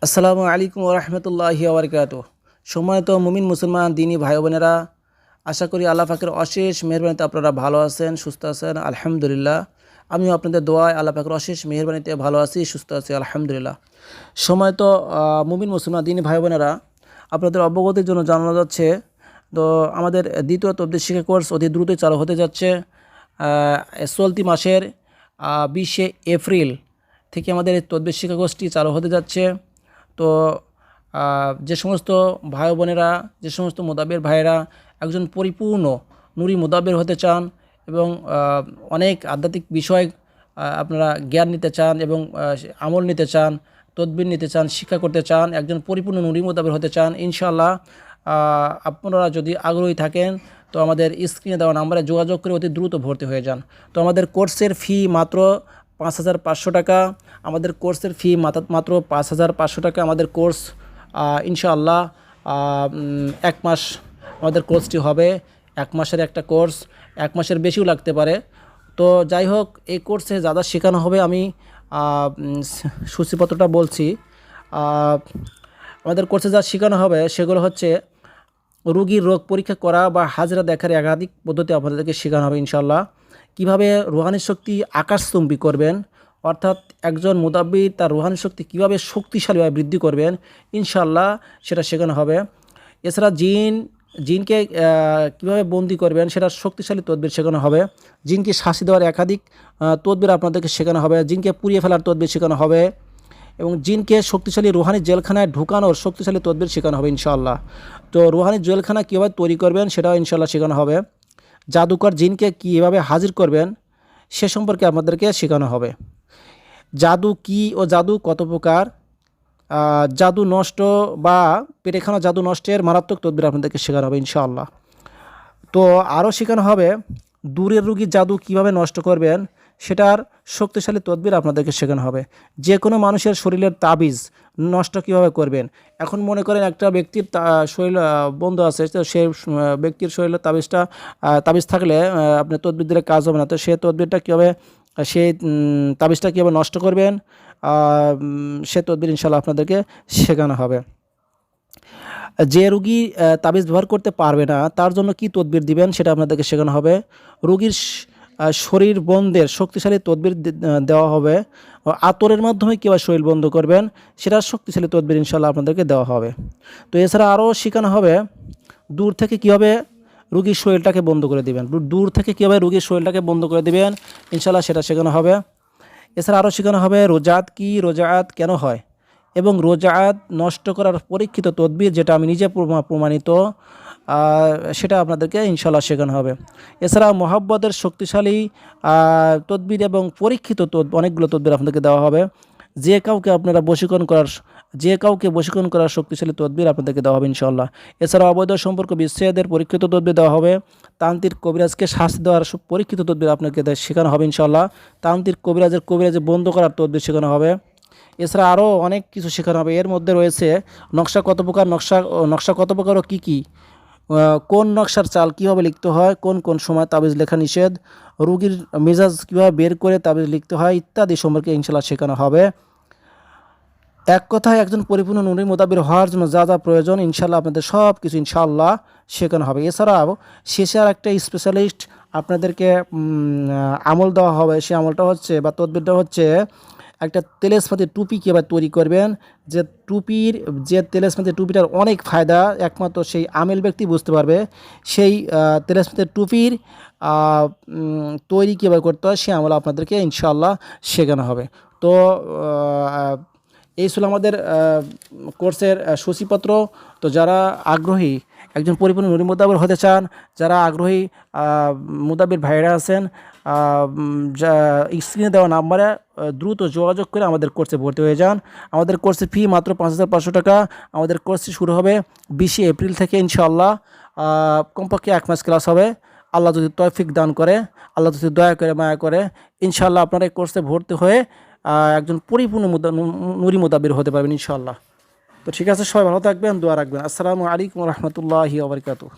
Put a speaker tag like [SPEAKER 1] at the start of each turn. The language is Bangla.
[SPEAKER 1] আসসালামু আলাইকুম ওরহমতুল্লাহি ওবরকাতুহ। সম্মানিত মুমিন মুসলমান দিনী ভাই বোনেরা, আশা করি আল্লাহ পাকের অশেষ মেহরবানিতে আপনারা ভালো আছেন, সুস্থ আছেন। আলহামদুলিল্লাহ, আমিও আপনাদের দোয়ায় আল্লাহ পাকের অশেষ মেহরবানিতে ভালো আছি, সুস্থ আছি, আলহামদুলিল্লাহ। সম্মানিত মুমিন মুসলমান দিনী ভাই বোনেরা, আপনাদের অবগতির জন্য জানানো যাচ্ছে, তো আমাদের দ্বিতীয় তফসির শিক্ষা কোর্স অতি দ্রুত চালু হতে যাচ্ছে। চলতি মাসের 20শে এপ্রিল থেকে আমাদের এই তদবির শিক্ষা কোর্সটি চালু হতে যাচ্ছে। তো যে সমস্ত ভাই বোনেরা, যে সমস্ত মোদাব্বের ভাইয়েরা একজন পরিপূর্ণ নুরি মোদাব্বের হতে চান এবং অনেক আধ্যাত্মিক বিষয় আপনারা জ্ঞান নিতে চান এবং আমল নিতে চান, তদবির নিতে চান, শিক্ষা করতে চান, একজন পরিপূর্ণ নুরি মোদাব্বের হতে চান, ইনশাআল্লাহ আপনারা যদি আগ্রহী থাকেন তো আমাদের স্ক্রিনে দেওয়া নাম্বারে যোগাযোগ করে অতি দ্রুত ভর্তি হয়ে যান। তো আমাদের কোর্সের ফি মাত্র 5,500 টাকা। আমাদের কোর্সের ফি মাত্র 5,500 টাকা। আমাদের কোর্স ইনশাআল্লাহ 1 মাস আমাদের কোর্সটি হবে। 1 মাসের একটা কোর্স, 1 মাসের বেশিও লাগতে পারে। তো যাই হোক, এই কোর্সে যা যা শেখানো হবে আমি সূচিপত্রটা বলছি। আমাদের কোর্সে যা শেখানো হবে সেগুলো হচ্ছে রোগীর রোগ পরীক্ষা করা বা হাজরা দেখার একাধিক পদ্ধতি আপনাদেরকে শেখানো হবে ইনশাআল্লাহ। কীভাবে রুহানি শক্তি আকাশচুম্বী করবেন, অর্থাৎ একজন মুদাব্বির তার রুহানি শক্তি কীভাবে শক্তিশালীভাবে বৃদ্ধি করবেন, ইনশাআল্লাহ সেটা শেখানো হবে। এছাড়া জিনকে কীভাবে বন্দি করবেন সেটা শক্তিশালী তদবির শেখানো হবে। জিনকে শাস্তি দেওয়ার একাধিক তদবির আপনাদেরকে শেখানো হবে। জিনকে পুড়িয়ে ফেলার তদবির শেখানো হবে এবং জিনকে শক্তিশালী রুহানি জেলখানায় ঢুকানোর শক্তিশালী তদবির শেখানো হবে ইনশাআল্লাহ। তো রুহানি জেলখানা কীভাবে তৈরি করবেন সেটাও ইনশাআল্লাহ শেখানো হবে। জাদুকর জিনকে কীভাবে হাজির করবেন সে সম্পর্কে আপনাদেরকে শেখানো হবে। জাদু কী ও জাদু কত প্রকার, জাদু নষ্ট বা পেটেখানা জাদু নষ্টের মারাত্মক তদবির আপনাদেরকে শেখানো হবে ইনশাআল্লাহ। তো আরও শেখানো হবে দূরের রোগীর জাদু কিভাবে নষ্ট করবেন সেটার শক্তিশালী তদবির আপনাদেরকে শেখানো হবে। যে কোনো মানুষের শরীরের তাবিজ নষ্ট কিভাবে করবেন। এখন মনে করেন একটা ব্যক্তির শরীর বন্ধ আছে, তো সেই ব্যক্তির শরীরের তাবিজ থাকলে আপনি তদবির দিলে কাজ হবে না। তো সেই তদবিরটা কীভাবে, সেই তাবিজটা কীভাবে নষ্ট করবেন সে তদবির ইনশাআল্লাহ আপনাদেরকে শেখানো হবে। যে রুগী তাবিজ ব্যবহার করতে পারবে না তার জন্য কি তদবির দিবেন সেটা আপনাদেরকে শেখানো হবে। রুগীর শরীর বন্ধের শক্তিশালী তদবির দেওয়া হবে। আতরের মাধ্যমে কীভাবে শরীর বন্ধ করবেন সেটা শক্তিশালী তদবির ইনশাআল্লাহ আপনাদেরকে দেওয়া হবে। তো এছাড়া আরও শেখানো হবে দূর থেকে কীভাবে রুগীর শরীরটাকে বন্ধ করে দিবেন। দূর থেকে কীভাবে রুগীর শরীরটাকে বন্ধ করে দিবেন ইনশাআল্লাহ সেটা শেখানো হবে। এছাড়া আরও শেখানো হবে রোজাত কি, রোজাত কেন হয় এবং রোজাত নষ্ট করার পরীক্ষিত তদবির, যেটা আমি নিজে প্রমাণিত, সেটা আপনাদেরকে ইনশাআল্লাহ শেখানো হবে। এছাড়া মহাব্বতের শক্তিশালী তদবির এবং পরীক্ষিত অনেকগুলো তদবির আপনাদেরকে দেওয়া হবে। যে কাউকে বশীকরণ করার শক্তিশালী তদবির আপনাদেরকে দেওয়া হবে ইনশাআল্লাহ। এছাড়া অবৈধ সম্পর্ক বিচ্ছেদের পরীক্ষিত তদবির দেওয়া হবে। তান্ত্রিক কবিরাজকে শাস্তি দেওয়ার পরীক্ষিত তদবির আপনাকে শেখানো হবে ইনশাআল্লাহ। তান্ত্রিক কবিরাজের বন্ধ করার তদবির শেখানো হবে। এছাড়া আরও অনেক কিছু শেখানো হবে। এর মধ্যে রয়েছে নকশা কত প্রকার, নকশা কত প্রকার ও কী কী, কোন নকশার চাল কীভাবে লিখতে হয়, কোন কোন সময় তাবিজ লেখা নিষেধ, রুগীর মেজাজ কীভাবে বের করে তাবিজ লিখতে হয় ইত্যাদি সম্পর্কে ইনশাআল্লাহ শেখানো হবে। এক কথায় একজন পরিপূর্ণ নুরি মোতাবির হওয়ার জন্য যা যা প্রয়োজন ইনশাআল্লাহ আপনাদের সব কিছু ইনশাআল্লাহ শেখানো হবে। এছাড়াও শেষে আর একটা স্পেশালিস্ট আপনাদেরকে আমল দেওয়া হবে। সে আমলটা হচ্ছে বা তদবিরটা হচ্ছে একটা তেলেসমাতি টুপি কীভাবে তৈরি করবেন। যে তেলেসমাতি টুপিটার অনেক ফায়দা একমাত্র সেই আমেল ব্যক্তি বুঝতে পারবে। সেই তেলেসমাতি টুপির তৈরি কীভাবে করতে হয় সে আমল আপনাদেরকে ইনশাআল্লাহ শেখানো হবে। তো এই ছিল আমাদের কোর্সের সূচিপত্র। তো যারা আগ্রহী একজন পরিপূর্ণ নুরি মোদাব্বির হতে চান, যারা আগ্রহী মোদাব্বির ভাইরা আছেন, স্ক্রিনে দেওয়া নাম্বারে দ্রুত যোগাযোগ করে আমাদের কোর্সে ভর্তি হয়ে যান। আমাদের কোর্সের ফি মাত্র 5,500 টাকা। আমাদের কোর্সটি শুরু হবে 20শে এপ্রিল থেকে ইনশাআল্লাহ। কমপক্ষে 1 মাস ক্লাস হবে। আল্লাহ যদি তৌফিক দান করে, আল্লাহ যদি দয়া করে মায়া করে, ইনশাআল্লাহ আপনারা এই কোর্সে ভর্তি হয়ে একজন পরিপূর্ণ নুরি মোদাব্বির হতে পারবেন ইনশাআল্লাহ। তো ঠিক আছে, সবাই ভালো থাকবেন, দোয়া রাখবেন। আসসালামু আলাইকুম রহমতুল্লাহি ওয়া বারাকাতুহু।